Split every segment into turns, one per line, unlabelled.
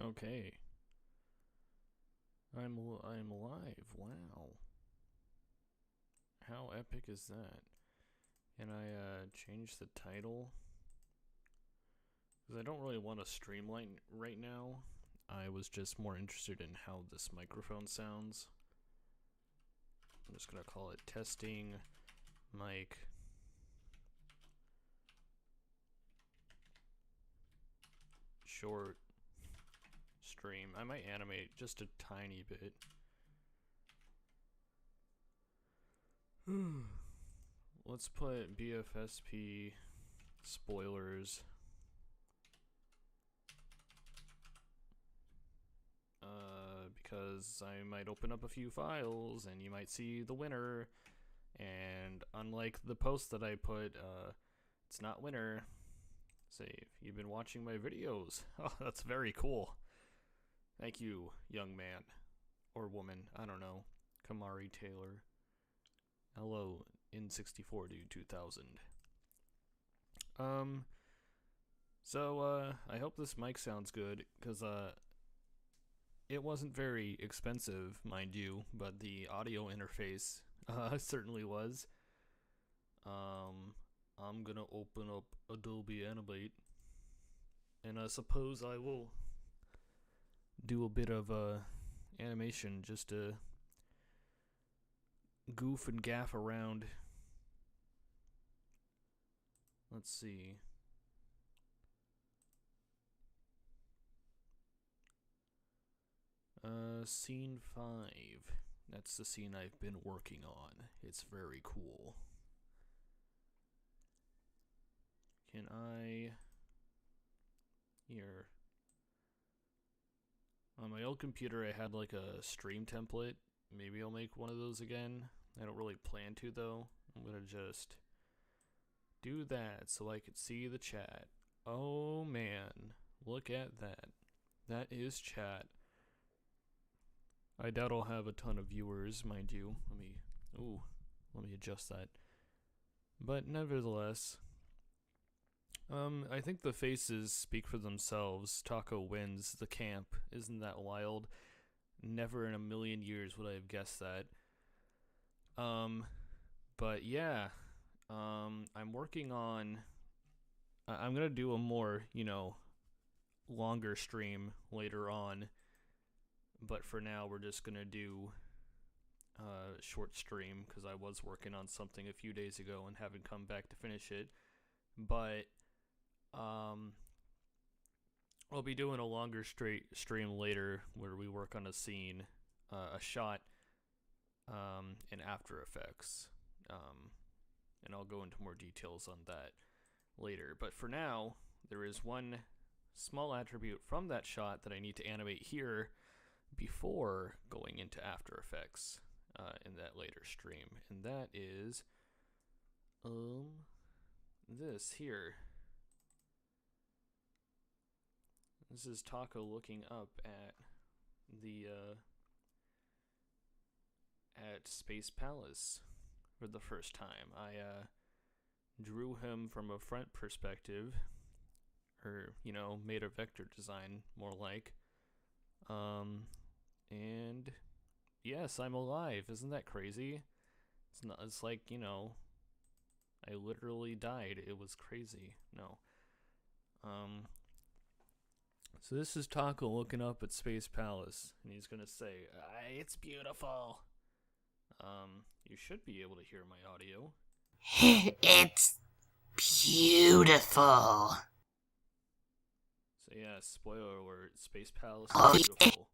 Okay. I'm alive. Wow. How epic is that? Can I change the title? Because I don't really want to streamline right now. I was just more interested in how this microphone sounds. I'm just gonna call it testing mic short stream. I might animate just a tiny bit. Let's put BFSP spoilers. Because I might open up a few files and you might see the winner. And unlike the post that I put, it's not winner. Say, you've been watching my videos. Oh, that's very cool. Thank you, young man. Or woman, I don't know. Kamari Taylor. Hello, N64 dude 2000. So, I hope this mic sounds good, because, it wasn't very expensive, mind you, but the audio interface, certainly was. I'm gonna open up Adobe Animate, and I suppose I will do a bit of, animation just to goof and gaff around. Let's see. Scene 5. That's the scene I've been working on. It's very cool. Can I... Here. On my old computer, I had like a stream template. Maybe I'll make one of those again. I don't really plan to, though. I'm gonna just do that so I could see the chat. Oh man, look at that. That is chat. I doubt I'll have a ton of viewers, mind you. Let me adjust that. But nevertheless, I think the faces speak for themselves. Taco wins the camp. Isn't that wild? Never in a million years would I have guessed that. But yeah, I'm working on. I'm gonna do a more, longer stream later on. But for now, we're just gonna do a short stream because I was working on something a few days ago and haven't come back to finish it. But I'll be doing a longer stream later where we work on a scene, a shot, in After Effects. And I'll go into more details on that later. But for now, there is one small attribute from that shot that I need to animate here before going into After Effects in that later stream. And that is this here. This is Taco looking up at the at Space Palace for the first time. I drew him from a front perspective, or made a vector design more like. And yes, I'm alive. Isn't that crazy? It's not. It's like I literally died. It was crazy. No. So this is Taco looking up at Space Palace, and he's gonna say, "It's beautiful." You should be able to hear my audio.
It's beautiful.
So yeah, spoiler alert: Space Palace is beautiful.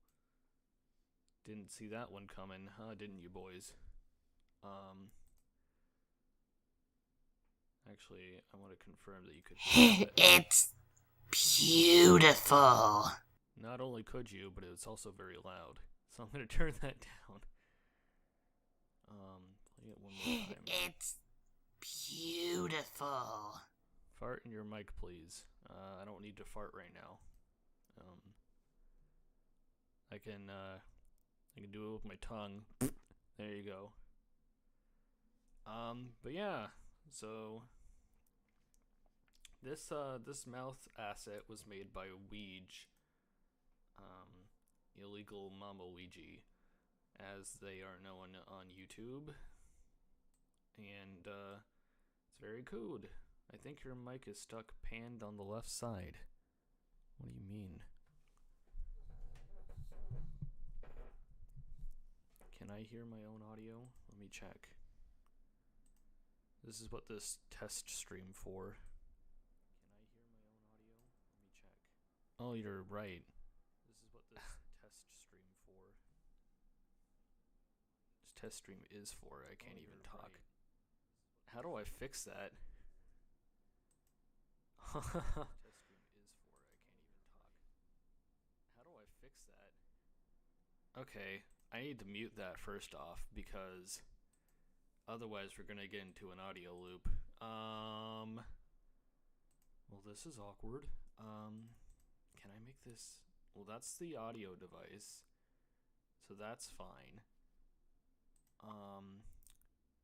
Didn't see that one coming, huh? Didn't you, boys? Actually, I want to confirm that you could hear it.
It's beautiful.
Not only could you, but it's also very loud. So I'm gonna turn that down. Play it one more time.
It's beautiful.
Fart in your mic, please. I don't need to fart right now. I can do it with my tongue. There you go. But yeah, so this mouth asset was made by Weege. illegal Mama Ouija, as they are known on YouTube. And it's very cool. I think your mic is stuck panned on the left side. What do you mean? Can I hear my own audio? Let me check. This is what this test stream for. Can I hear my own audio? Let me check. Oh, you're right. This is what this test stream for. This test stream is for. I can't even talk. Right. How do I fix that? Test stream is for. I can't even talk. How do I fix that? Okay, I need to mute that first off because otherwise we're gonna get into an audio loop. Well, this is awkward. Can I make this? Well, that's the audio device, so that's fine.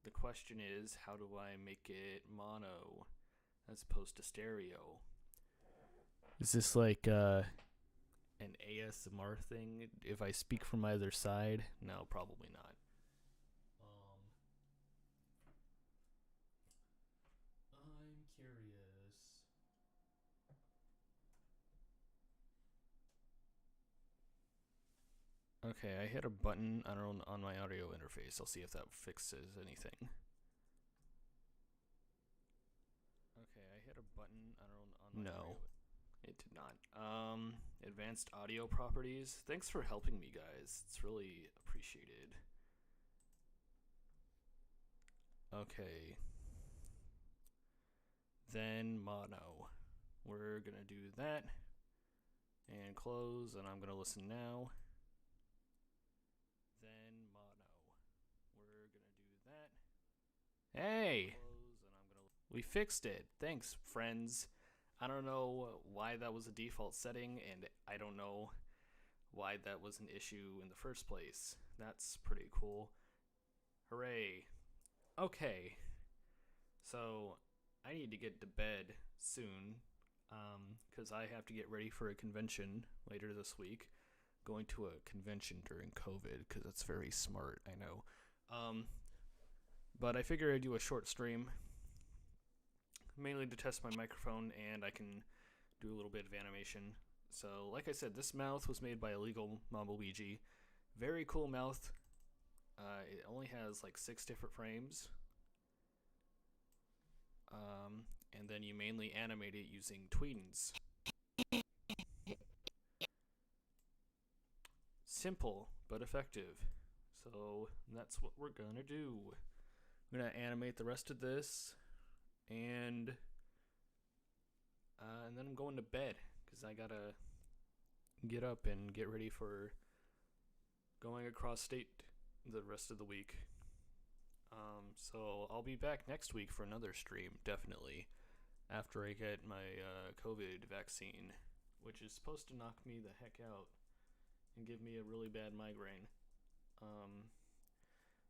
The question is, how do I make it mono as opposed to stereo? Is this like an ASMR thing if I speak from either side? No, probably not. I'm curious. Okay, I hit a button on my audio interface. I'll see if that fixes anything. Okay, I hit a button on my audio. It did not. Advanced audio properties. Thanks for helping me, guys. It's really appreciated. Okay. Then mono. We're gonna do that. And close, and I'm gonna listen now. Then mono. We're gonna do that. Hey! Close, and I'm gonna. We fixed it. Thanks, friends. I don't know why that was a default setting, and I don't know why that was an issue in the first place. That's pretty cool. Hooray. Okay. So, I need to get to bed soon, because I have to get ready for a convention later this week. Going to a convention during COVID, because that's very smart, I know. But I figured I'd do a short stream, mainly to test my microphone, and I can do a little bit of animation. So, like I said, this mouth was made by Illegal Mama Ouija. Very cool mouth. It only has like 6 different frames. And then you mainly animate it using tweetins. Simple, but effective. So, that's what we're gonna do. We're gonna animate the rest of this, and then I'm going to bed, because I gotta get up and get ready for going across state the rest of the week. So I'll be back next week for another stream, definitely, after I get my COVID vaccine, which is supposed to knock me the heck out and give me a really bad migraine.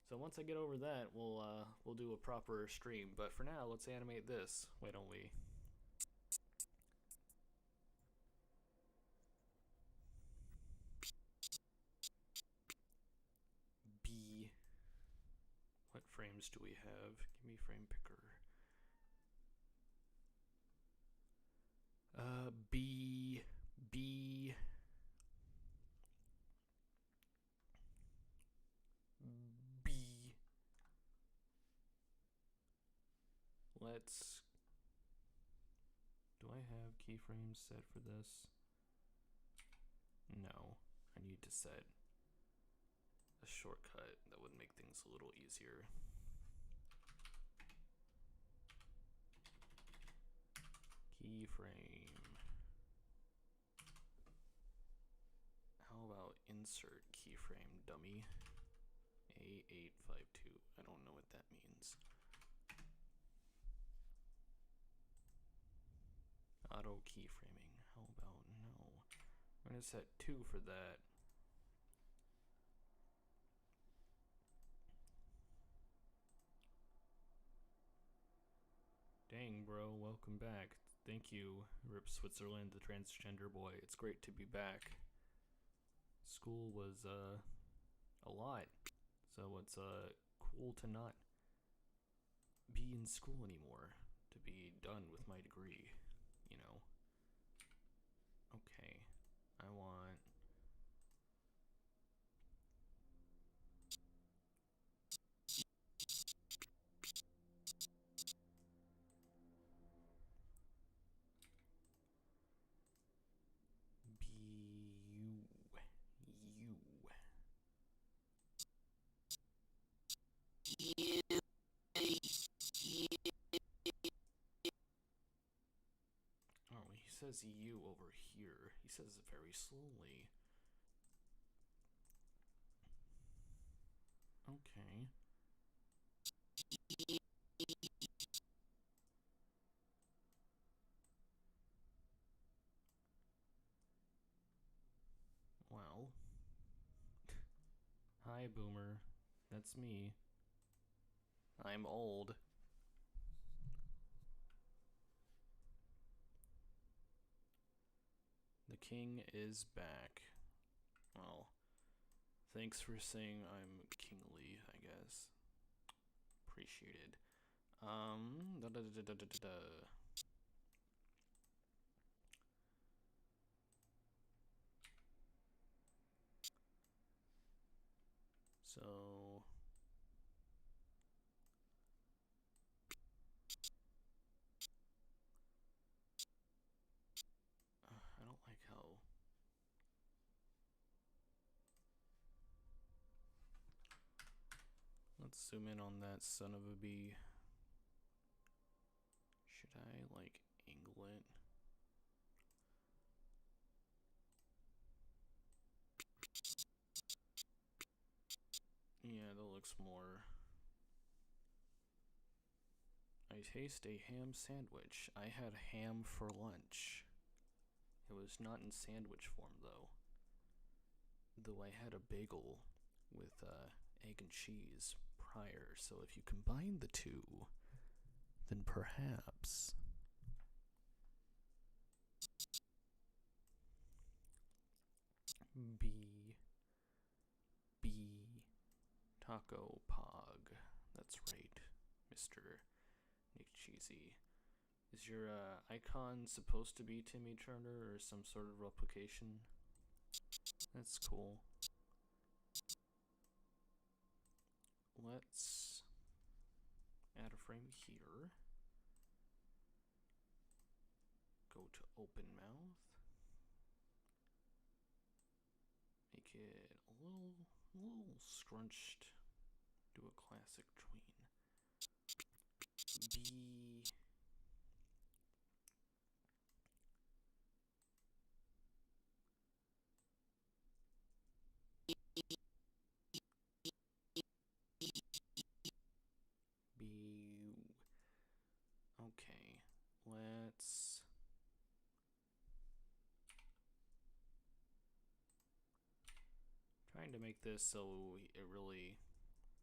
So once I get over that, we'll do a proper stream. But for now, let's animate this. Why don't we? B. What frames do we have? Give me frame picker. B. B. B. Let's. Do I have keyframes set for this? No. I need to set a shortcut that would make things a little easier. Keyframe. How about insert keyframe dummy? A852. I don't know what that means. Auto keyframing. How about no? I'm gonna set 2 for that. Dang, bro, welcome back. Thank you, Rip Switzerland, the transgender boy. It's great to be back. School was a lot, so it's cool to not be in school anymore, to be done with my degree, you know. Okay, I want you. Oh, he says you over here. He says it very slowly. Okay. Well, hi, Boomer. That's me. I'm old. The king is back. Well, thanks for saying I'm kingly, I guess. Appreciated. Da da da da da da da. So I don't like how. Let's zoom in on that son of a bee. Should I like angle it? Yeah, that looks more. I taste a ham sandwich. I had ham for lunch. It was not in sandwich form though. Though I had a bagel with egg and cheese prior, so if you combine the two, then perhaps. B Taco Pog. That's right, Mr. Nick Cheesy. Is your icon supposed to be Timmy Turner or some sort of replication? That's cool. Let's add a frame here. Go to open mouth. Make it a little scrunched. Do a classic tween. Okay, let's. Trying to make this so it really.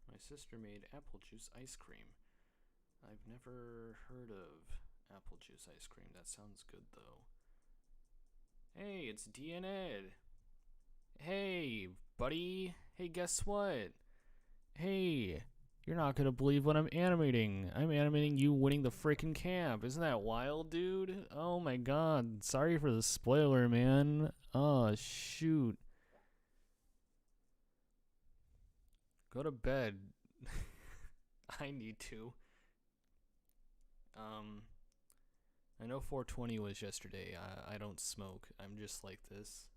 My sister made apple juice ice cream. I've never heard of apple juice ice cream. That sounds good though. Hey, it's DNed. Hey, buddy. Hey, guess what? Hey, you're not gonna believe what I'm animating. I'm animating you winning the freaking camp. Isn't that wild, dude? Oh my god. Sorry for the spoiler, man. Oh, shoot. Go to bed. I need to. I know 420 was yesterday. I don't smoke. I'm just like this.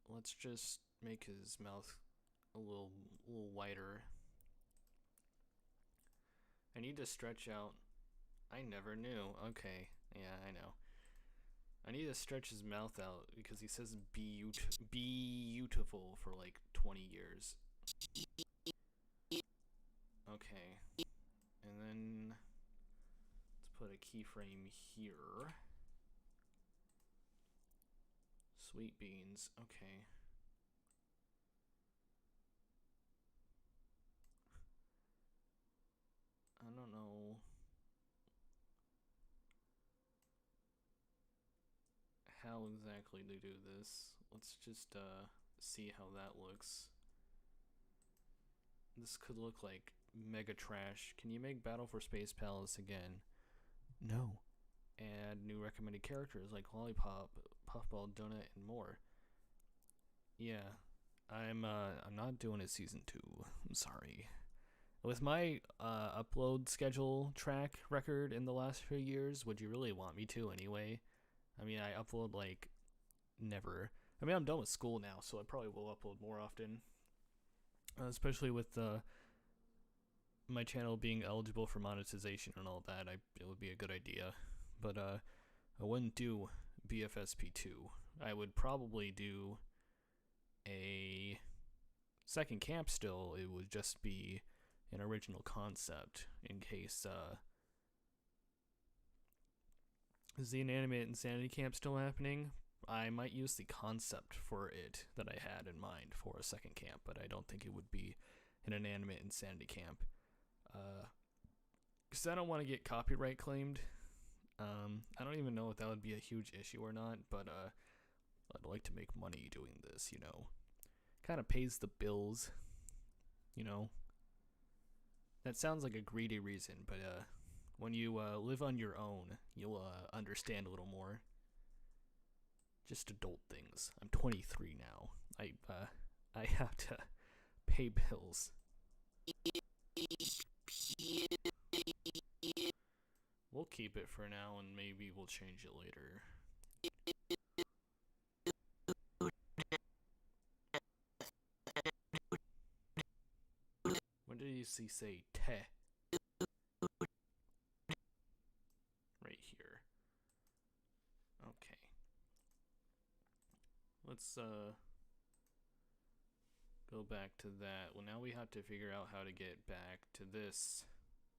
Let's just make his mouth a little wider. I need to stretch out. I never knew. Okay, yeah, I know. I need to stretch his mouth out because he says beautiful for like 20 years. Okay, and then let's put a keyframe here. Sweet beans. Okay. I don't know how exactly to do this. Let's just see how that looks. This could look like mega trash. Can you make Battle for Space Palace again? No. Add new recommended characters like Lollipop, Puffball, Donut, and more. Yeah, I'm not doing a season 2. I'm sorry. With my upload schedule track record in the last few years, would you really want me to anyway? I mean, I upload like never. I mean, I'm done with school now, so I probably will upload more often. Especially with my channel being eligible for monetization and all that, it would be a good idea. But I wouldn't do BFSP 2. I would probably do a second camp still. It would just be an original concept in case is the inanimate insanity camp still happening? I might use the concept for it that I had in mind for a second camp, but I don't think it would be an inanimate insanity camp. Because I don't want to get copyright claimed. I don't even know if that would be a huge issue or not, but I'd like to make money doing this, you know. Kind of pays the bills, you know. That sounds like a greedy reason, but when you live on your own, you'll understand a little more. Just adult things. I'm 23 now. I have to pay bills. We'll keep it for now, and maybe we'll change it later. What did you see say? Te. Right here. Okay. Let's go back to that. Well, now we have to figure out how to get back to this.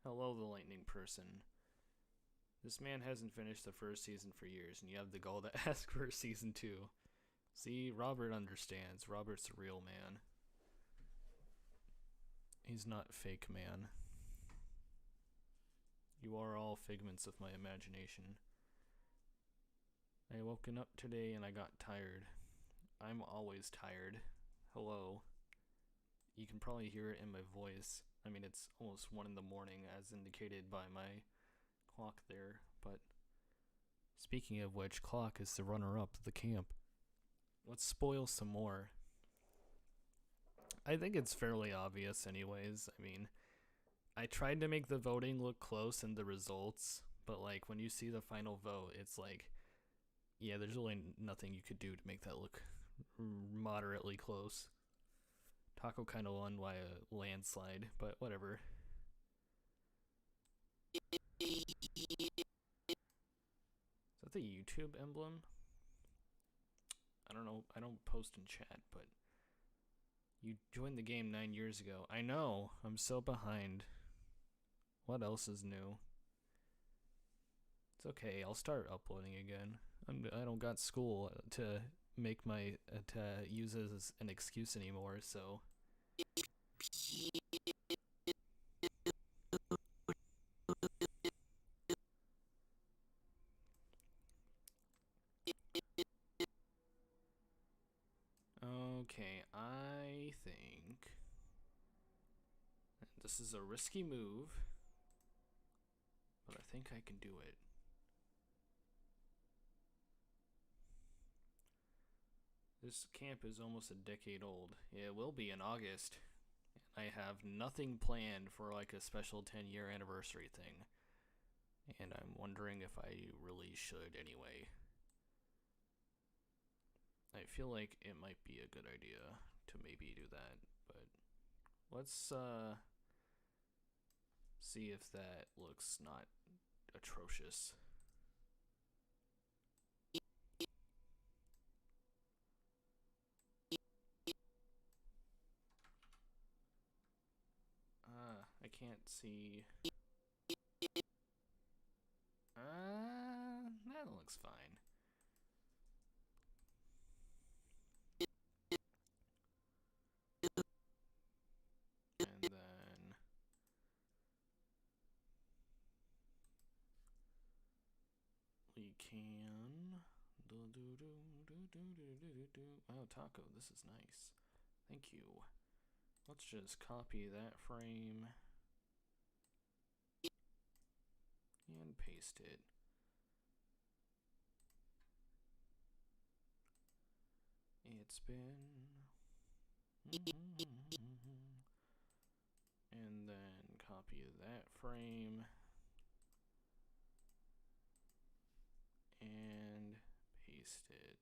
Hello, the lightning person. This man hasn't finished the first season for years, and you have the gall to ask for season 2. See, Robert understands. Robert's a real man. He's not fake man. You are all figments of my imagination. I woken up today and I got tired. I'm always tired. Hello. You can probably hear it in my voice. I mean, it's almost 1 in the morning as indicated by my clock there, but speaking of which, clock is the runner-up of the camp. Let's spoil some more. I think it's fairly obvious anyways. I mean, I tried to make the voting look close in the results, but like when you see the final vote, it's like, yeah, there's really nothing you could do to make that look moderately close. Taco kind of won by a landslide, but whatever. Is that the YouTube emblem? I don't know. I don't post in chat, but you joined the game 9 years ago. I know. I'm so behind. What else is new? It's okay. I'll start uploading again. I don't got school to make my to use as an excuse anymore, so. Okay, I think this is a risky move, but I think I can do it. This camp is almost a decade old. It will be in August. I have nothing planned for like a special 10-year anniversary thing. And I'm wondering if I really should anyway. I feel like it might be a good idea to maybe do that, but let's see if that looks not atrocious. I can't see. That looks fine. And then we can Oh, taco, this is nice. Thank you. Let's just copy that frame and paste it. It's been... And then copy that frame and paste it.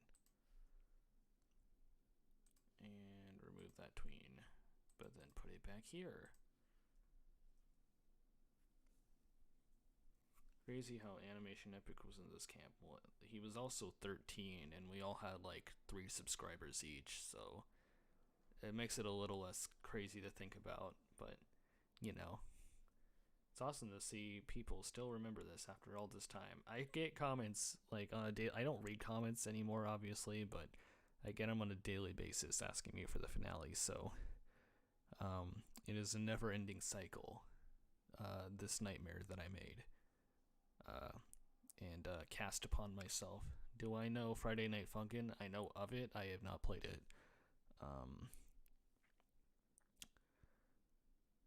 And remove that tween, but then put it back here. Crazy how Animation Epic was in this camp. Well, he was also 13, and we all had like 3 subscribers each, so it makes it a little less crazy to think about, but you know, it's awesome to see people still remember this after all this time. I get comments like on a day. I don't read comments anymore, obviously, but I get them on a daily basis asking me for the finale. So it is a never-ending cycle. This nightmare that I made and cast upon myself. Do I know Friday Night Funkin'? I know of it. I have not played it.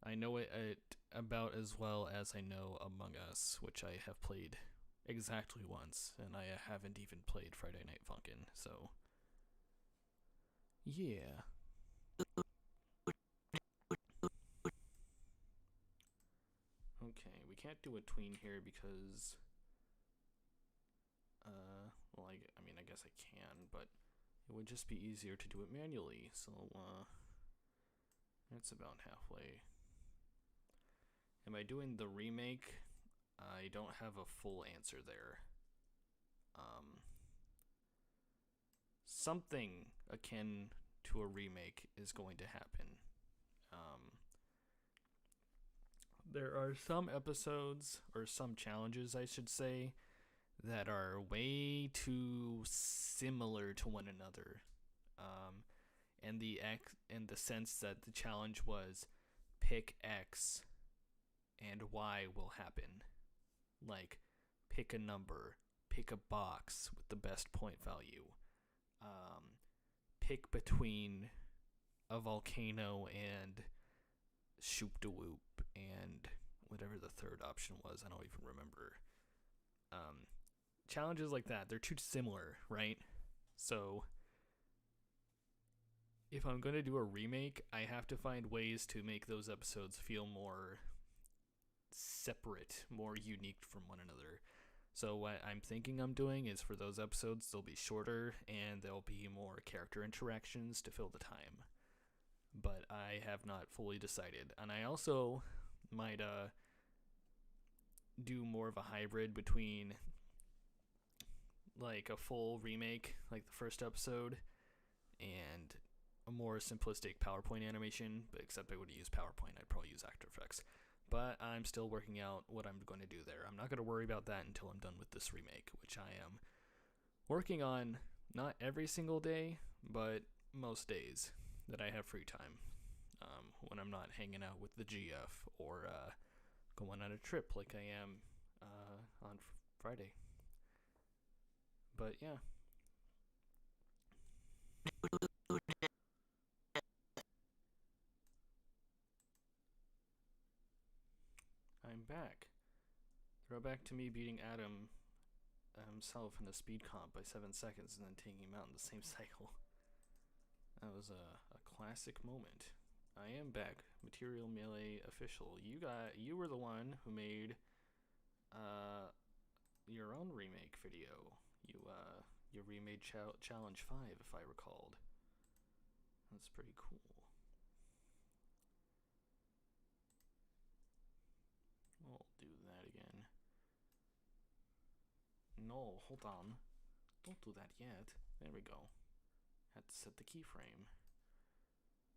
I know it about as well as I know Among Us, which I have played exactly once, and I haven't even played Friday Night Funkin', so yeah. Okay, we can't do a tween here because well, I mean, I guess I can, but it would just be easier to do it manually, so it's about halfway. Am I doing the remake? I don't have a full answer there. Something akin to a remake is going to happen. There are some episodes, or some challenges, I should say, that are way too similar to one another. And in the sense that the challenge was pick X and Y will happen. Like, pick a number, pick a box with the best point value, pick between a volcano and Shoop-de-Whoop, and whatever the third option was, I don't even remember. Challenges like that, they're too similar, right? So if I'm going to do a remake, I have to find ways to make those episodes feel more separate, more unique from one another. So what I'm thinking I'm doing is for those episodes, they'll be shorter and there'll be more character interactions to fill the time. But I have not fully decided. And I also might do more of a hybrid between like a full remake, like the first episode, and a more simplistic PowerPoint animation, but except I wouldn't use PowerPoint, I'd probably use After Effects. But I'm still working out what I'm going to do there. I'm not going to worry about that until I'm done with this remake, which I am working on not every single day, but most days that I have free time. When I'm not hanging out with the GF or going on a trip like I am on Friday. But yeah. I'm back. Throw back to me beating Adam himself in a speed comp by 7 seconds and then taking him out in the same cycle. That was a classic moment. I am back. Material Melee official. You were the one who made your own remake video. You remade Challenge 5, if I recalled. That's pretty cool. I'll do that again. No, hold on. Don't do that yet. There we go. Had to set the keyframe.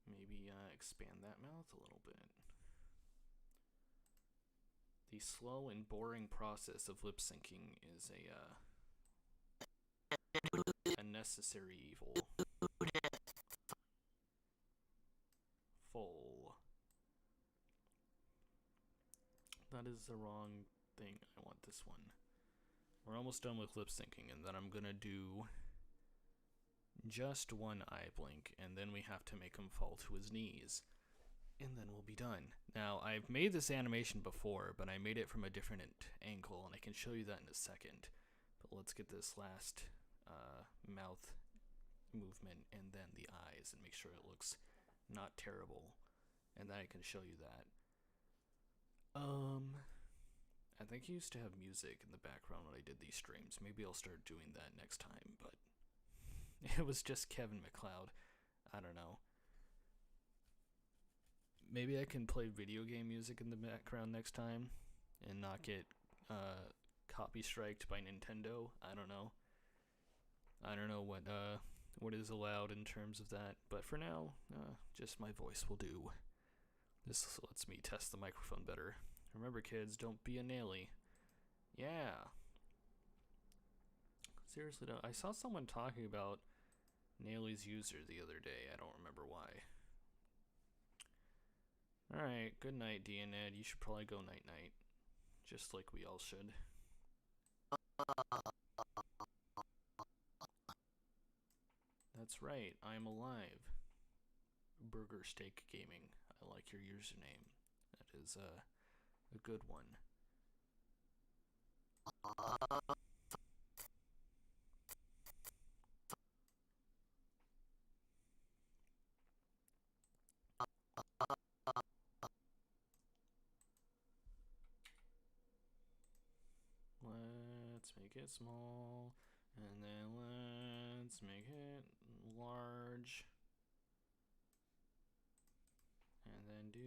Maybe expand that mouth a little bit. The slow and boring process of lip syncing is a necessary evil. Full. That is the wrong thing. I want this one. we're almost done with lip syncing, and then I'm gonna do just one eye blink, and then we have to make him fall to his knees, and then we'll be done. Now, I've made this animation before, but I made it from a different angle, and I can show you that in a second. But let's get this last mouth movement and then the eyes, and make sure it looks not terrible, and then I can show you that. I think he used to have music in the background when I did these streams. Maybe I'll start doing that next time, but it was just Kevin MacLeod. I don't know. Maybe I can play video game music in the background next time and not get copy striked by Nintendo. I don't know. I don't know what is allowed in terms of that, but for now, just my voice will do. This lets me test the microphone better. Remember, kids, don't be a naily. Yeah. Seriously, though, I saw someone talking about Naily's user the other day. I don't remember why. Alright, good night, D and Ed. You should probably go night-night. Just like we all should. That's right, I'm alive. Burger Steak Gaming. I like your username. That is a good one. Let's make it small, and then let's make it large, and then do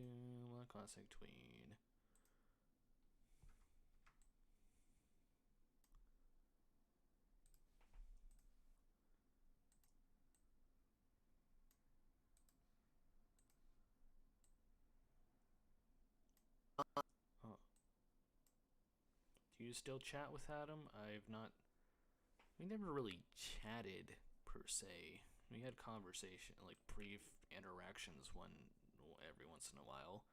a classic tween. Do you still chat with Adam? We never really chatted, per se. We had conversation, like brief interactions every once in a while.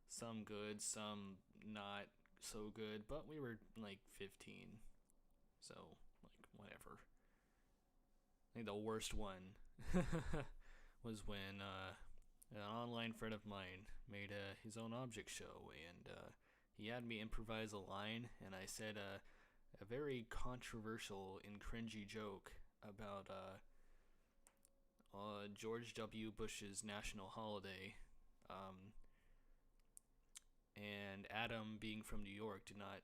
Some good, some not so good, but we were like 15. So, like, whatever. I think the worst one was when an online friend of mine made his own object show, and he had me improvise a line, and I said a very controversial and cringy joke about George W. Bush's national holiday, and Adam, being from New York, did not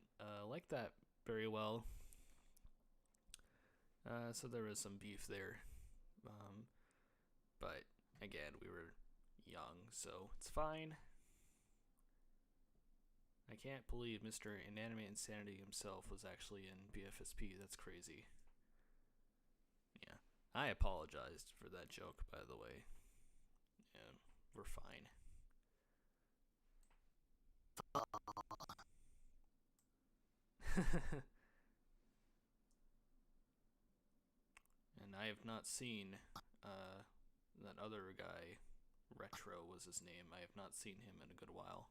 like that very well. So there was some beef there. But again, we were young, so it's fine. I can't believe Mr. Inanimate Insanity himself was actually in BFSP. That's crazy. Yeah. I apologized for that joke, by the way. Yeah, we're fine. And I have not seen that other guy. Retro was his name. I have not seen him in a good while.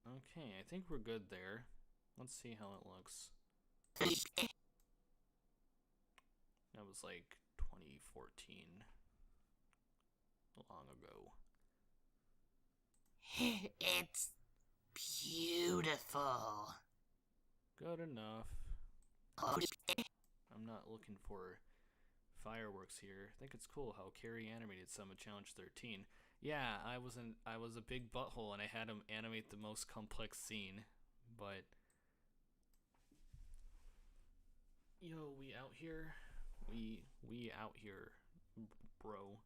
Okay, I think we're good there. Let's see how it looks. That was like 2014. Long ago.
It's beautiful.
Good enough.
Oh,
I'm not looking for fireworks here. I think it's cool how Carrie animated some of Challenge 13. Yeah, I was a big butthole and I had him animate the most complex scene, but yo, we out here. We out here, bro.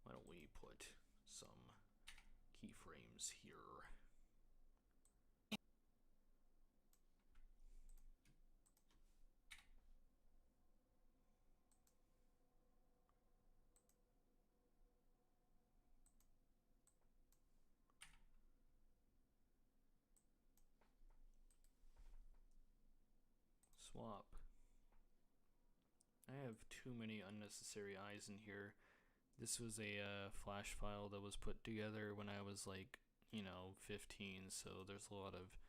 Why don't we put some keyframes here? swap. I have too many unnecessary eyes in here. This was a flash file that was put together when I was like, 15, so there's a lot of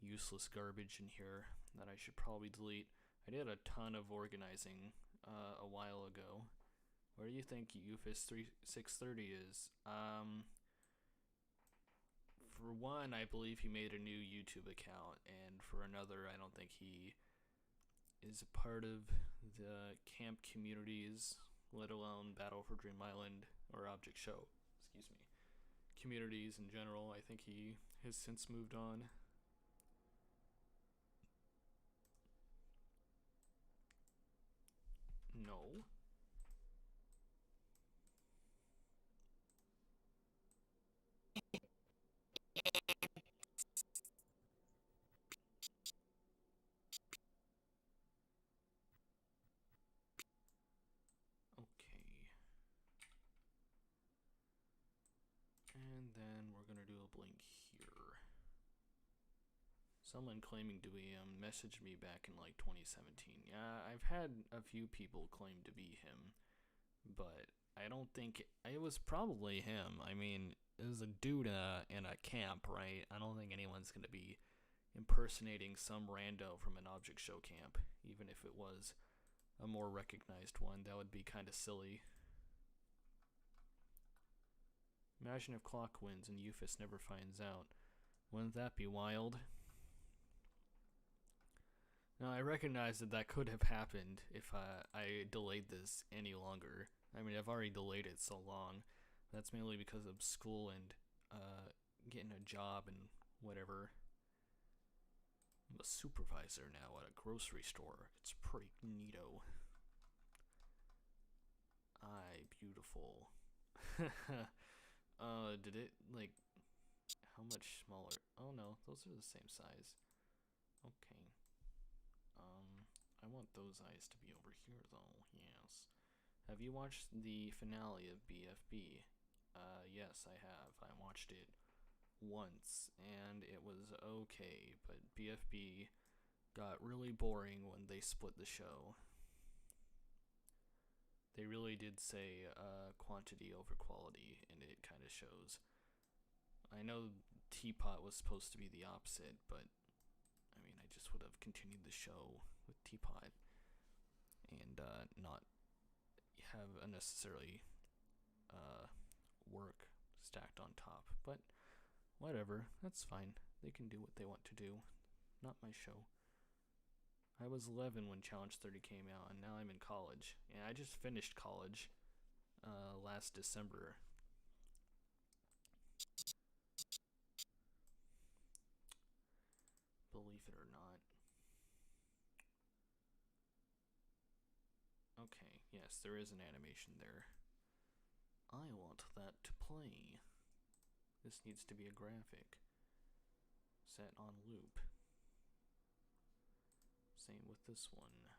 useless garbage in here that I should probably delete. I did a ton of organizing a while ago. Where do you think UFIS 630 is? For one, I believe he made a new YouTube account, and for another, I don't think he is a part of the camp communities, let alone Battle for Dream Island or Object Show. Excuse me. Communities in general. I think he has since moved on. No. Okay. And then we're gonna do a blink here. Someone claiming to be him messaged me back in like 2017. Yeah, I've had a few people claim to be him, but I don't think it was probably him. I mean, it was a dude in a camp, right? I don't think anyone's gonna be impersonating some rando from an object show camp, even if it was a more recognized one. That would be kind of silly. Imagine if Clock wins and Euphis never finds out. Wouldn't that be wild? Now, I recognize that could have happened if I delayed this any longer. I mean, I've already delayed it so long. That's mainly because of school and getting a job and whatever. I'm a supervisor now at a grocery store. It's pretty neato. Aye, beautiful. Did it, like, how much smaller? Oh no, those are the same size. Okay. I want those eyes to be over here though, yes. Have you watched the finale of BFB? Yes, I have. I watched it once, and it was okay, but BFB got really boring when they split the show. They really did say quantity over quality, and it kind of shows. I know Teapot was supposed to be the opposite, but I mean, I just would have continued the show with Teapot and not have unnecessarily work stacked on top. But whatever, that's fine. They can do what they want to do. Not my show. I was 11 when Challenge 30 came out, and now I'm in college. And I just finished college last December. Believe it or not. Okay, yes, there is an animation there. I want that to play. This needs to be a graphic. Set on loop. Same with this one.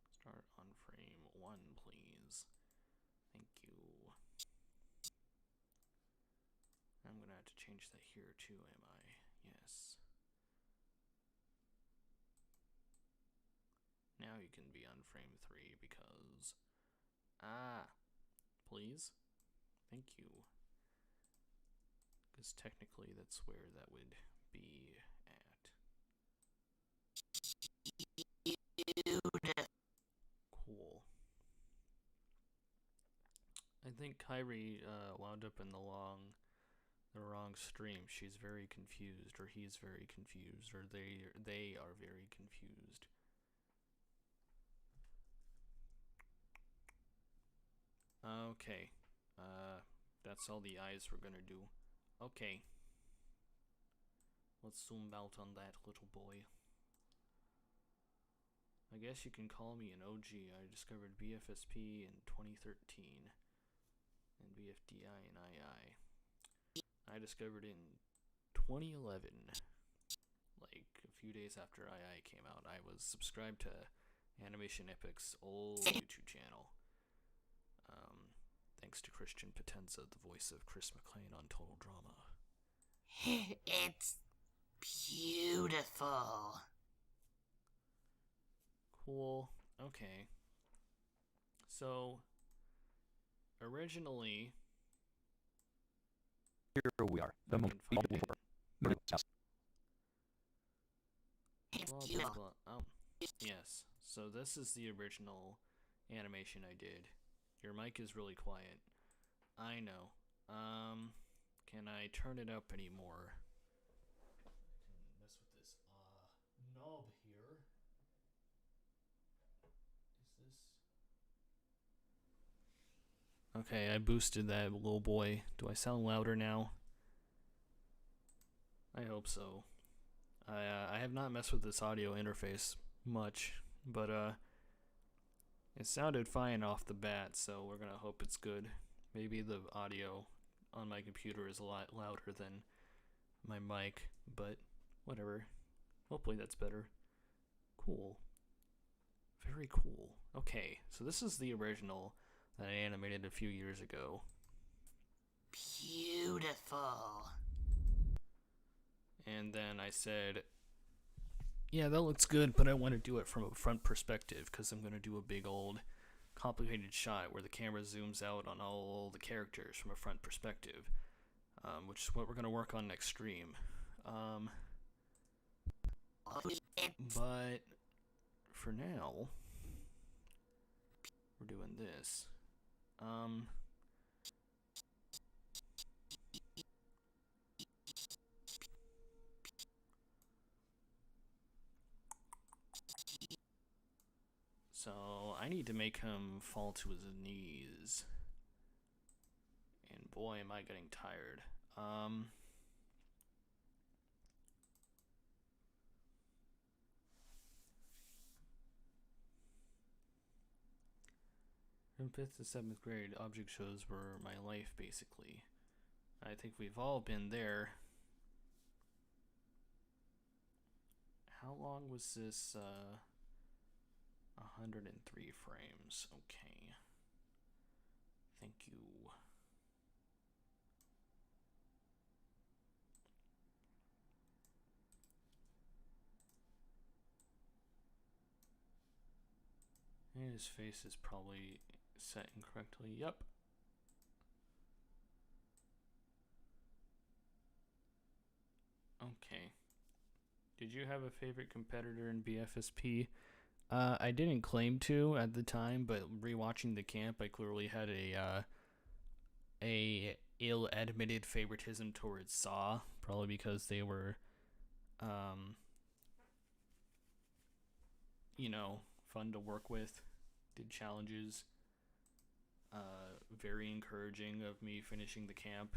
Start on frame 1, please. Thank you. I'm gonna have to change that here too, am I? Yes. Now you can be on frame 3 because... please? Thank you. Because technically that's where that would be at. Cool. I think Kyrie wound up in the wrong stream. She's very confused, or he's very confused, or they are very confused. Okay. That's all the eyes we're gonna do. Okay. Let's zoom out on that little boy. I guess you can call me an OG. I discovered BFSP in 2013. And BFDI and II. I discovered it in 2011. Like, a few days after II came out. I was subscribed to Animation Epic's old YouTube channel. Thanks to Christian Potenza, the voice of Chris McClane on Total Drama.
It's Beautiful.
Cool. Okay. So, originally,
Here we are. The
I
moment
can
we
find it.
Minute test.
Blah, blah, blah. Oh, yes. So this is the original animation I did. Your mic is really quiet. I know. Can I turn it up anymore? I can mess with this knob here. Is this? Okay, I boosted that little boy. Do I sound louder now? I hope so. I have not messed with this audio interface much, but it sounded fine off the bat, so we're gonna hope it's good. Maybe the audio on my computer is a lot louder than my mic, but whatever. Hopefully that's better. Cool. Very cool. Okay, so this is the original that I animated a few years ago.
Beautiful.
And then I said, yeah, that looks good, but I want to do it from a front perspective because I'm going to do a big old complicated shot where the camera zooms out on all the characters from a front perspective, which is what we're going to work on next stream. But for now, we're doing this. So I need to make him fall to his knees. And boy, am I getting tired. From 5th to 7th grade, object shows were my life, basically. I think we've all been there. How long was this? 103 frames. Okay. Thank you. And his face is probably set incorrectly. Yep. Okay. Did you have a favorite competitor in BFSP? I didn't claim to at the time, but rewatching the camp, I clearly had a ill-admitted favoritism towards Saw, probably because they were, you know, fun to work with, did challenges, very encouraging of me finishing the camp.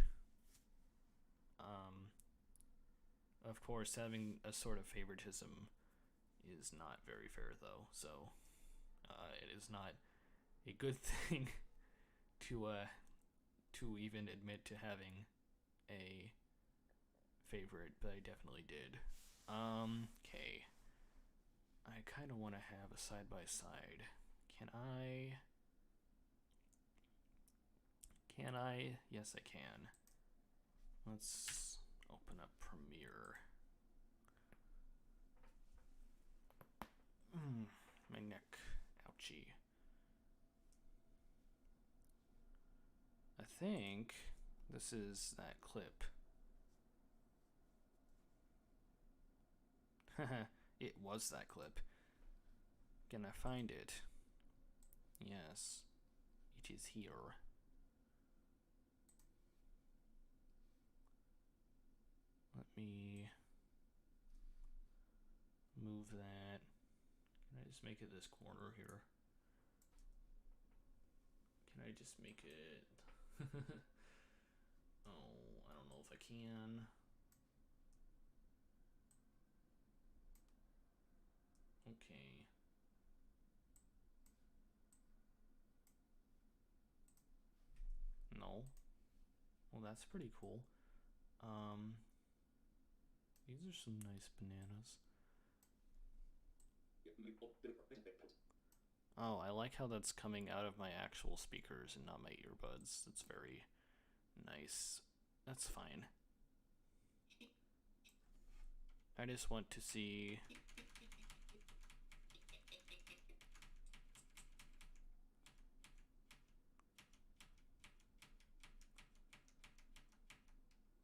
Of course, having a sort of favoritism is not very fair, though, so it is not a good thing to even admit to having a favorite, but I definitely did. Okay. I kind of want to have a side-by-side. Can I? Yes, I can. Let's open up Premiere. My neck. Ouchie. I think this is that clip. It was that clip. Can I find it? Yes. It is here. Let me move that. Can I just make it this corner here? Can I just make it... Oh, I don't know if I can. Okay. No. Well, that's pretty cool. These are some nice bananas. Oh, I like how that's coming out of my actual speakers and not my earbuds. That's very nice. That's fine. I just want to see.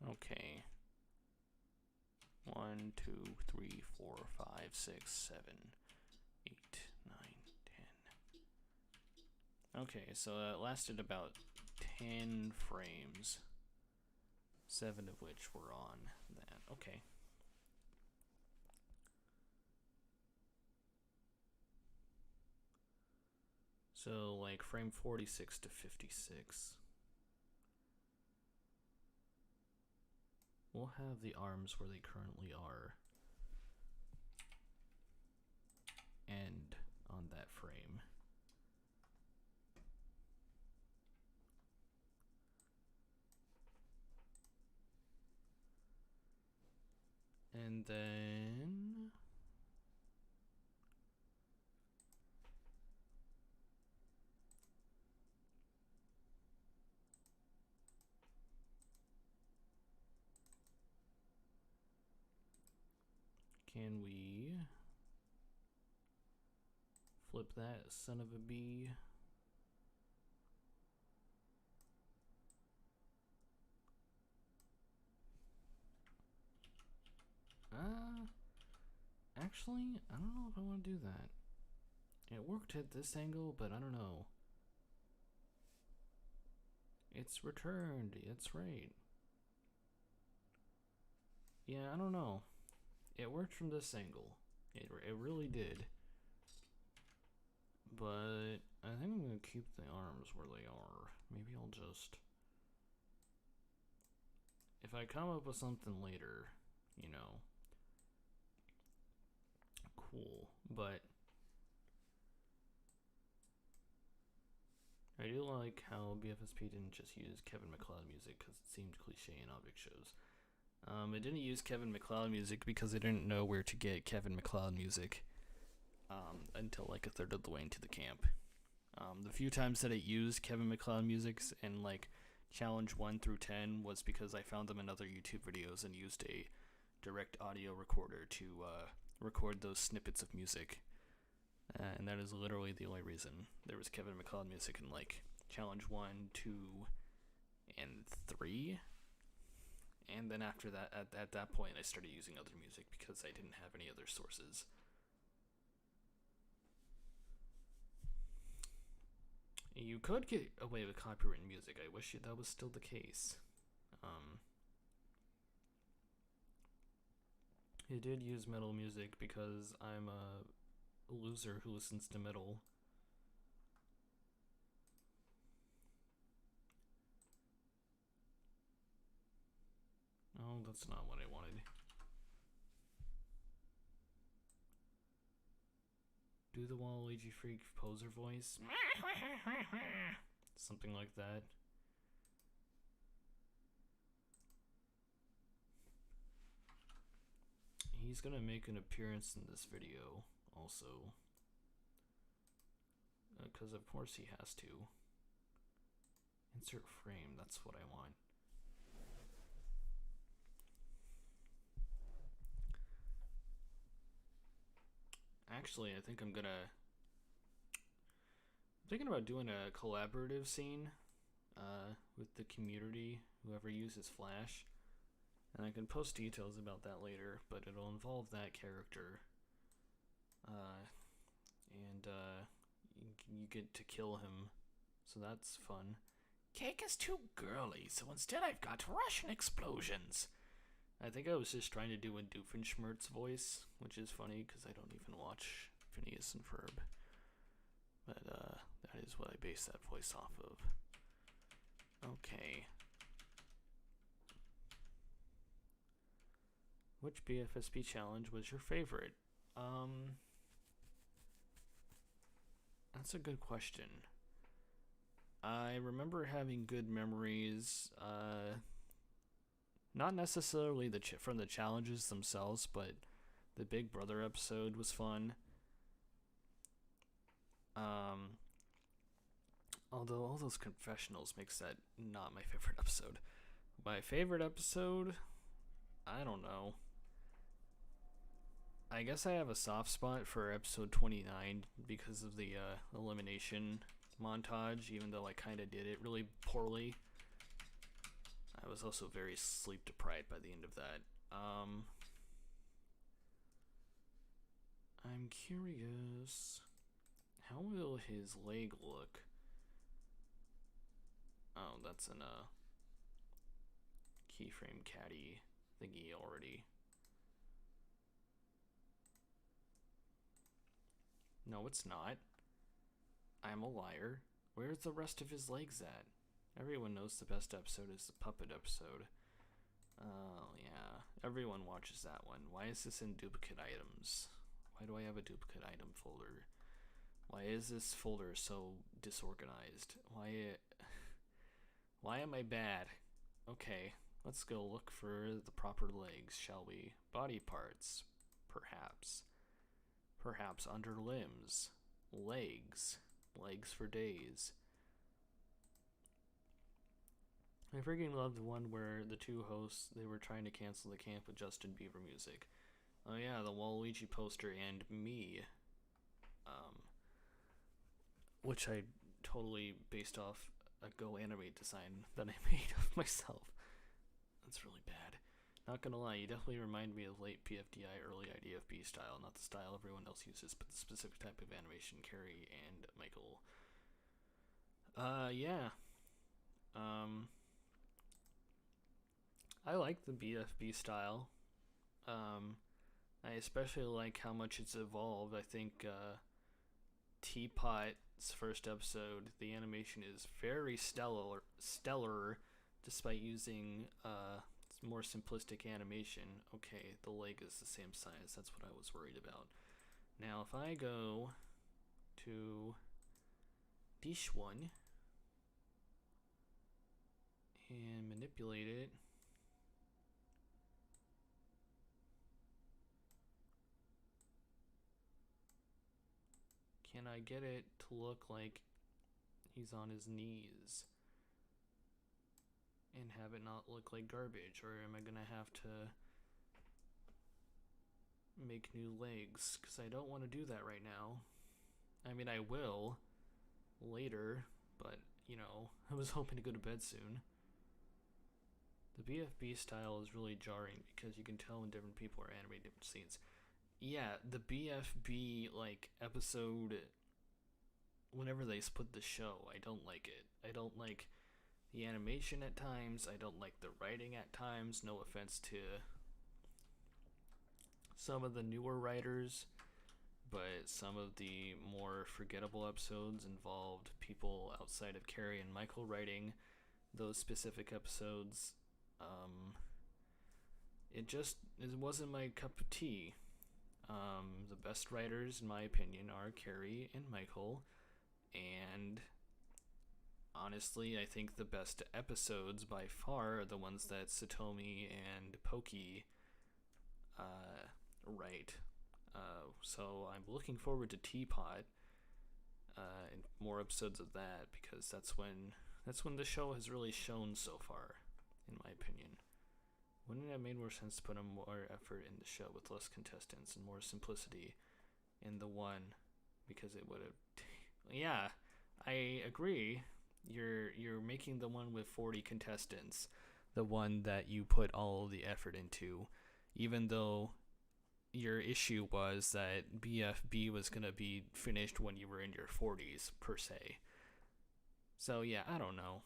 Okay. 1, 2, 3, 4, 5, 6, 7, 8, 9, 10. Okay, so that lasted about 10 frames. 7 of which were on that. Okay. So, like, frame 46 to 56. We'll have the arms where they currently are. End on that frame. And then... can we flip that son of a bee? Actually, I don't know if I want to do that. It worked at this angle, but I don't know. It's returned. It's right. Yeah, I don't know. It worked from this angle. It really did. But I think I'm going to keep the arms where they are. Maybe I'll just... if I come up with something later, you know, cool. But I do like how BFSP didn't just use Kevin MacLeod music because it seemed cliche in object shows. It didn't use Kevin MacLeod music because it didn't know where to get Kevin MacLeod music until like a third of the way into the camp. The few times that it used Kevin MacLeod music in like challenge 1 through 10 was because I found them in other YouTube videos and used a direct audio recorder to record those snippets of music. And that is literally the only reason there was Kevin MacLeod music in like challenge 1, 2, and 3. And then after that, at that point, I started using other music because I didn't have any other sources. You could get away with copyrighted music. I wish that was still the case. He did use metal music because I'm a loser who listens to metal. Oh, that's not what I wanted. Do the Waluigi Freak poser voice. Something like that. He's gonna make an appearance in this video also. Because of course he has to. Insert frame, that's what I want. Actually, I think I'm thinking about doing a collaborative scene with the community, whoever uses Flash. And I can post details about that later, but it'll involve that character. And you get to kill him, so that's fun. Cake is too girly, so instead I've got Russian explosions. I think I was just trying to do a Doofenshmirtz voice, which is funny because I don't even watch Phineas and Ferb. But that is what I base that voice off of. Okay. Which BFSP challenge was your favorite? That's a good question. I remember having good memories, not necessarily from the challenges themselves, but the Big Brother episode was fun. Although all those confessionals makes that not my favorite episode. My favorite episode? I don't know. I guess I have a soft spot for episode 29 because of the elimination montage, even though I kind of did it really poorly. I was also very sleep deprived by the end of that. I'm curious, how will his leg look? Oh, that's in a keyframe caddy thingy already. No, it's not. I'm a liar. Where's the rest of his legs at? Everyone knows the best episode is the puppet episode. Oh, yeah. Everyone watches that one. Why is this in duplicate items? Why do I have a duplicate item folder? Why is this folder so disorganized? Why am I bad? Okay, let's go look for the proper legs, shall we? Body parts, perhaps. Perhaps under limbs. Legs. Legs for days. I freaking love the one where the two hosts, they were trying to cancel the camp with Justin Bieber music. Oh yeah, the Waluigi poster and me. Which I totally based off a Go Animate design that I made of myself. That's really bad. Not gonna lie, you definitely remind me of late PFDI, early IDFB style. Not the style everyone else uses, but the specific type of animation Carrie and Michael. Yeah. I like the BFB style. I especially like how much it's evolved. I think Teapot's first episode, the animation is very stellar, despite using more simplistic animation. Okay, the leg is the same size. That's what I was worried about. Now, if I go to this one and manipulate it, can I get it to look like he's on his knees and have it not look like garbage? Or am I gonna have to make new legs? Because I don't want to do that right now. I mean, I will later, but you know, I was hoping to go to bed soon. The BFB style is really jarring because you can tell when different people are animating different scenes. Yeah, the BFB like episode, whenever they split the show, I don't like it. I don't like the animation at times. I don't like the writing at times. No offense to some of the newer writers, but some of the more forgettable episodes involved people outside of Carrie and Michael writing those specific episodes. It wasn't my cup of tea. The best writers, in my opinion, are Carrie and Michael, and honestly, I think the best episodes by far are the ones that Satomi and Pokey write. So I'm looking forward to Teapot and more episodes of that, because that's when the show has really shown so far, in my opinion. Wouldn't it have made more sense to put in more effort in the show with less contestants and more simplicity in the one? Because it would have... Yeah, I agree. You're making the one with 40 contestants the one that you put all of the effort into, even though your issue was that BFB was going to be finished when you were in your 40s, per se. So yeah, I don't know.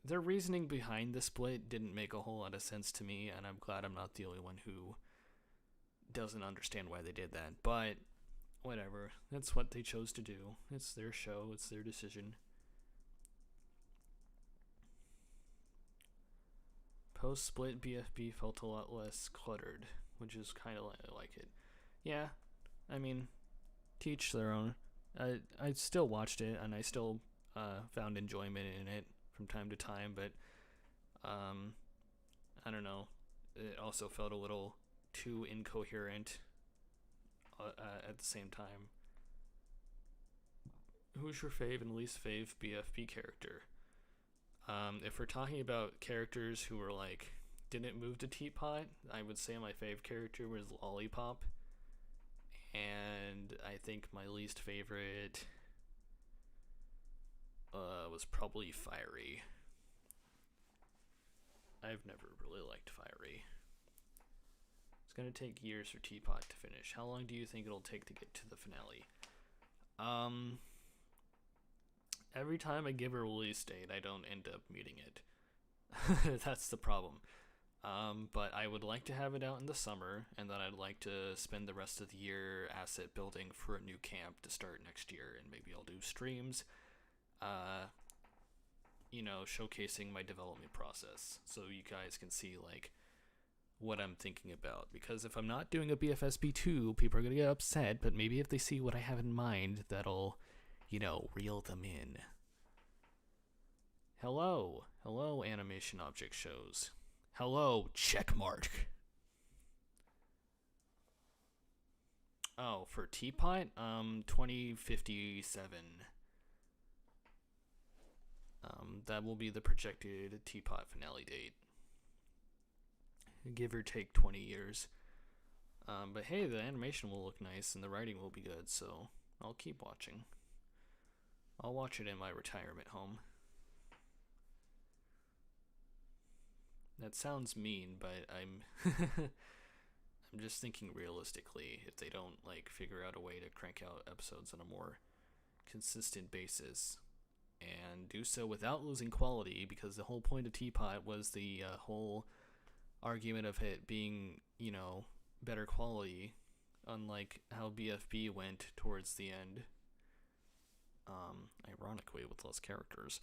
Their reasoning behind the split didn't make a whole lot of sense to me, and I'm glad I'm not the only one who doesn't understand why they did that. But whatever, that's what they chose to do. It's their show, it's their decision. Post-split BFB felt a lot less cluttered, which is kind of like it. Yeah, I mean, teach their own. I still watched it, and I still found enjoyment in it from time to time, but I don't know, it also felt a little too incoherent at the same time. Who's your fave and least fave BFB character? If we're talking about characters who were like didn't move to Teapot, I would say my fave character was Lollipop. And I think my least favorite was probably Fiery. I've never really liked Fiery. It's gonna take years for Teapot to finish. How long do you think it'll take to get to the finale? Every time I give a release date, I don't end up meeting it. That's the problem. But I would like to have it out in the summer, and then I'd like to spend the rest of the year asset building for a new camp to start next year, and maybe I'll do streams, showcasing my development process, so you guys can see, like, what I'm thinking about. Because if I'm not doing a BFSP 2, people are gonna get upset, but maybe if they see what I have in mind, that'll, reel them in. Hello animation object shows. Hello, checkmark. Oh, for Teapot, 2057. That will be the projected Teapot finale date. Give or take 20 years. But hey, the animation will look nice and the writing will be good, so I'll keep watching. I'll watch it in my retirement home. That sounds mean, but I'm I'm just thinking realistically. If they don't figure out a way to crank out episodes on a more consistent basis and do so without losing quality, because the whole point of Teapot was the whole argument of it being, better quality, unlike how BFB went towards the end. Ironically, with less characters.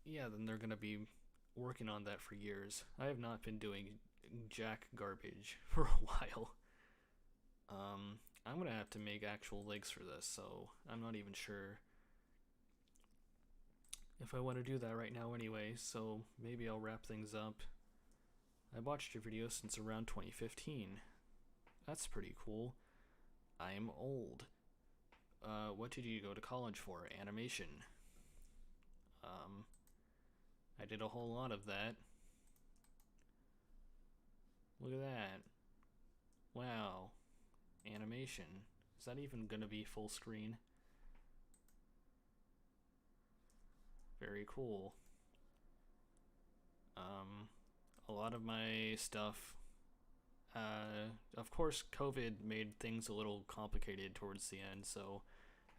Yeah, then they're gonna be working on that for years. I have not been doing jack garbage for a while. I'm gonna have to make actual legs for this, so I'm not even sure if I want to do that right now anyway, so maybe I'll wrap things up. I watched your video since around 2015. That's pretty cool. I'm old. What did you go to college for? Animation. I did a whole lot of that. Look at that. Wow. Animation. Is that even gonna be full screen? Very cool. A lot of my stuff, of course COVID made things a little complicated towards the end, so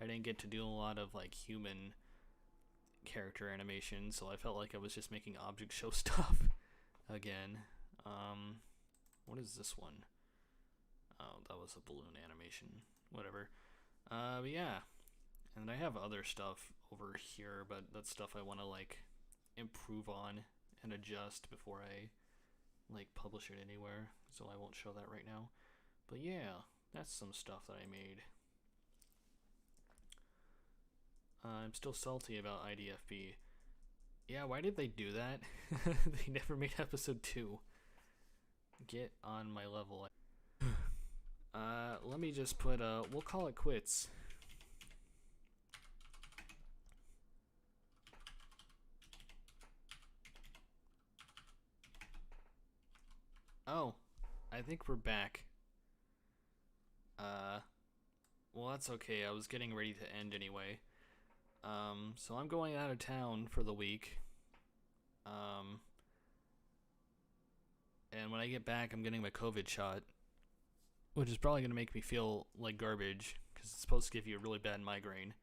I didn't get to do a lot of human character animation, so I felt like I was just making object show stuff again. What is this one? Oh, that was a balloon animation. Whatever. But yeah. And I have other stuff over here, but that's stuff I want to improve on and adjust before I publish it anywhere, so I won't show that right now. But yeah, that's some stuff that I made. I'm still salty about IDFB. Yeah, why did they do that? They never made episode 2. Get on my level. Let me just put, we'll call it quits. Oh, I think we're back. Well, that's okay. I was getting ready to end anyway. So I'm going out of town for the week. And when I get back, I'm getting my COVID shot, which is probably going to make me feel like garbage, because it's supposed to give you a really bad migraine.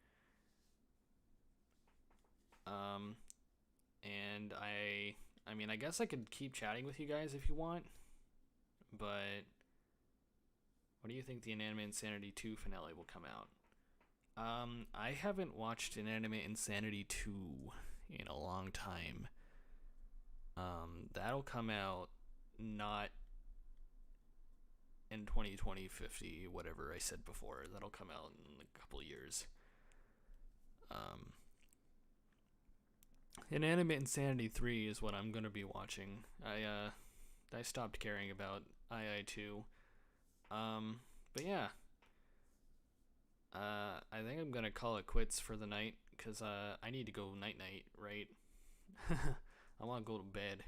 And I mean, I guess I could keep chatting with you guys if you want, but what do you think the Inanimate Insanity 2 finale will come out? I haven't watched Inanimate Insanity 2 in a long time. That'll come out not in 2020, 50, whatever I said before. That'll come out in a couple of years. Inanimate Insanity 3 is what I'm gonna be watching. I stopped caring about II2. But yeah. I think I'm gonna call it quits for the night, because I need to go night-night, right? I want to go to bed.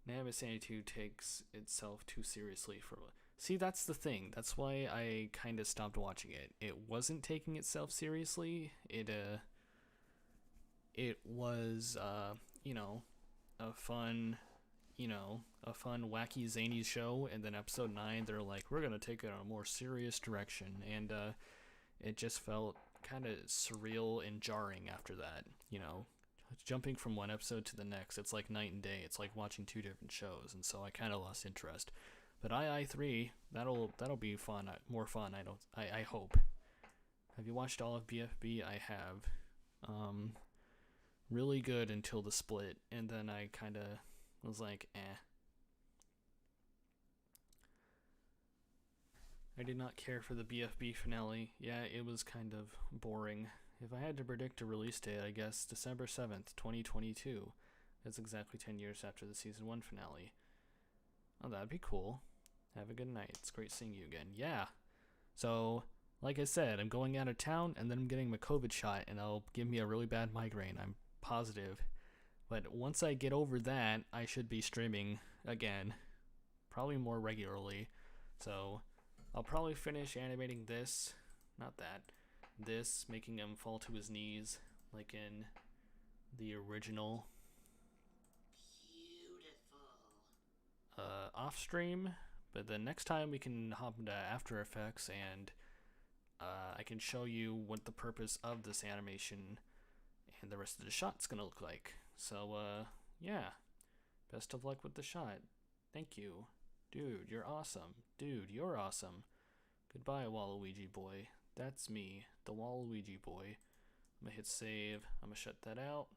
Namus 82 takes itself too seriously for. See, that's the thing. That's why I kind of stopped watching it. It wasn't taking itself seriously. It was a fun, wacky zany show, and then episode 9 they're like, we're gonna take it in a more serious direction, and it just felt kind of surreal and jarring after that. Jumping from one episode to the next, it's like night and day. It's like watching two different shows, and so I kind of lost interest. But II3, that'll be fun, more fun. I hope. Have you watched all of BFB? I have. Really good until the split, and then I kind of was like, eh. I did not care for the BFB finale. Yeah, it was kind of boring. If I had to predict a release date, I guess December 7th, 2022. That's exactly 10 years after the season 1 finale. Oh, that'd be cool. Have a good night. It's great seeing you again. Yeah. So, like I said, I'm going out of town, and then I'm getting my COVID shot, and that'll give me a really bad migraine. I'm positive. But once I get over that, I should be streaming again. Probably more regularly. So, I'll probably finish animating this. Not that. This, making him fall to his knees, like in the original.
Beautiful.
Off stream, but then next time we can hop into After Effects, and I can show you what the purpose of this animation and the rest of the shot's gonna look like. So, yeah. Best of luck with the shot. Thank you. Dude, you're awesome. Dude, you're awesome. Goodbye, Waluigi boy. That's me, the Waluigi boy. I'm gonna hit save. I'm gonna shut that out.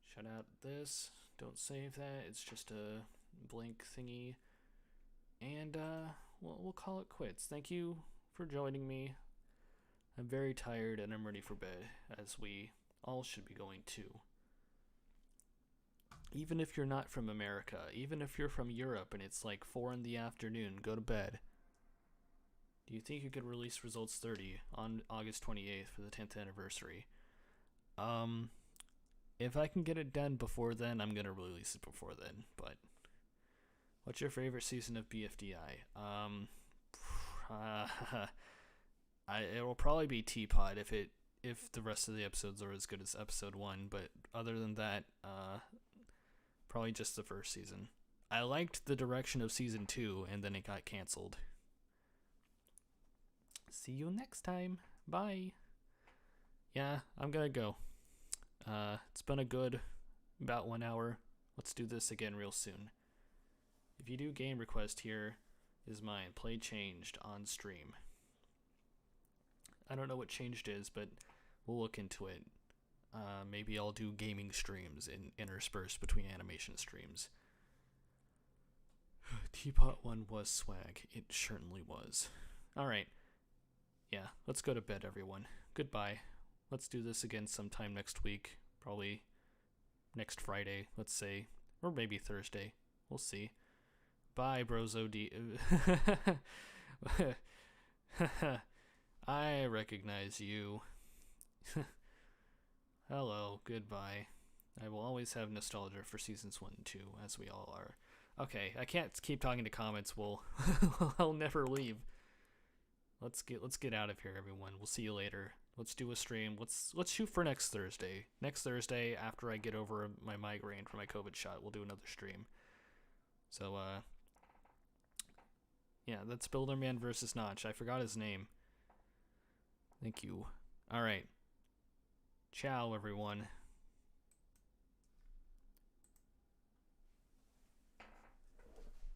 Shut out this. Don't save that. It's just a blank thingy. And, we'll call it quits. Thank you for joining me. I'm very tired and I'm ready for bed, as we all should be going to. Even if you're not from America, even if you're from Europe and it's like 4 in the afternoon, go to bed. Do you think you could release Results 30 on August 28th for the 10th anniversary? If I can get it done before then, I'm going to release it before then. But what's your favorite season of BFDI? It will probably be Teapot if the rest of the episodes are as good as episode 1, but other than that, probably just the first season. I liked the direction of season 2, and then it got canceled. See you next time. Bye. Yeah, I'm gonna go. It's been a good about 1 hour. Let's do this again real soon. If you do game request, here is mine. Play changed on stream. I don't know what changed is, but we'll look into it. Maybe I'll do gaming streams interspersed between animation streams. Teapot 1 was swag. It certainly was. Alright. Yeah, let's go to bed, everyone. Goodbye. Let's do this again sometime next week. Probably next Friday, let's say. Or maybe Thursday. We'll see. Bye, Brozo D. I recognize you. Hello, goodbye. I will always have nostalgia for seasons 1 and 2, as we all are. Okay, I can't keep talking to comments. I'll never leave. Let's get out of here, everyone. We'll see you later. Let's do a stream. Let's shoot for next Thursday. Next Thursday, after I get over my migraine from my COVID shot, we'll do another stream. So, yeah, that's Builderman versus Notch. I forgot his name. Thank you. All right. Ciao, everyone.